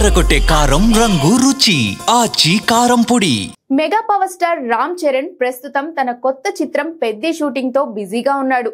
అదరగొట్టే కారం రంగు రుచి ఆచి కారం పొడి. Mega power star Ram Charan ప్రస్తుతం తన కొత్త చిత్రం పెద్ది షూటింగ్ తో బిజీగా ఉన్నాడు.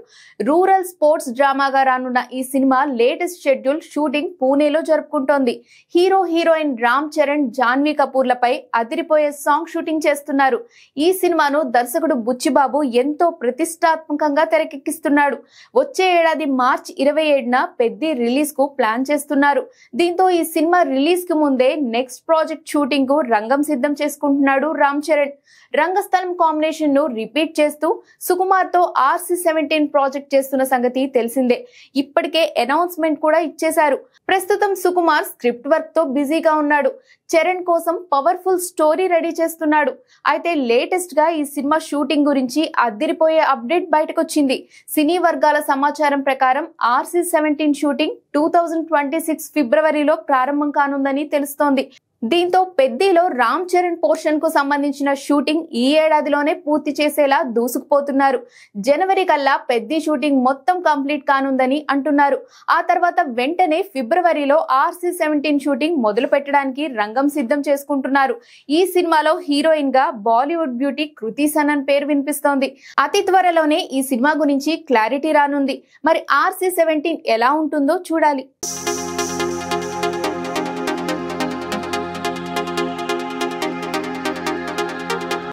రూరల్ స్పోర్ట్స్ డ్రామాగా రానున్న ఈ సినిమా లేటెస్ట్ షెడ్యూల్ షూటింగ్ పూణేలో జరుపుకుంటోంది. హీరో హీరోయిన్ రామ్ చరణ్, జాన్వీ కపూర్లపై అదిరిపోయే సాంగ్ షూటింగ్ చేస్తున్నారు. ఈ సినిమాను దర్శకుడు బుచ్చిబాబు ఎంతో ప్రతిష్టాత్మకంగా తెరకెక్కిస్తున్నాడు. వచ్చే ఏడాది మార్చి 27న పెద్ది రిలీజ్ కు ప్లాన్ చేస్తున్నారు. దీంతో ఈ సినిమా రిలీజ్ కు ముందే నెక్స్ట్ ప్రాజెక్ట్ షూటింగ్ కు రంగం సిద్ధం చేసుకుంటున్నాడు రామ్ చరణ్. రంగస్థలం కాంబినేషన్ ను రిపీట్ చేస్తూ సుకుమార్ తో RC-17 ప్రాజెక్ట్ చేస్తున్న సంగతి తెలిసిందే. ఇప్పటికే అనౌన్స్మెంట్ కూడా ఇచ్చేశారు. ప్రస్తుతం సుకుమార్ స్క్రిప్ట్ వర్క్ తో బిజీగా ఉన్నాడు. చరణ్ కోసం పవర్ఫుల్ స్టోరీ రెడీ చేస్తున్నాడు. అయితే లేటెస్ట్ గా ఈ సినిమా షూటింగ్ గురించి అదిరిపోయే అప్డేట్ బయటకొచ్చింది. సినీ వర్గాల సమాచారం ప్రకారం RC-17 షూటింగ్ 2026 ఫిబ్రవరిలో ప్రారంభం కానుందని తెలుస్తోంది. దీంతో పెద్దిలో రామ్ చరణ్ పోర్షన్ కు సంబంధించిన షూటింగ్ ఈ ఏడాదిలోనే పూర్తి చేసేలా దూసుకుపోతున్నారు. జనవరి కల్లా పెద్ది షూటింగ్ మొత్తం కంప్లీట్ కానుందని అంటున్నారు. ఆ తర్వాత వెంటనే ఫిబ్రవరిలో RC-17 షూటింగ్ మొదలు పెట్టడానికి రంగం సిద్ధం చేసుకుంటున్నారు. ఈ సినిమాలో హీరోయిన్ గా బాలీవుడ్ బ్యూటీ కృతి సనన్ పేరు వినిపిస్తోంది. అతి త్వరలోనే ఈ సినిమా గురించి క్లారిటీ రానుంది. మరి RC-17 ఎలా ఉంటుందో చూడాలి.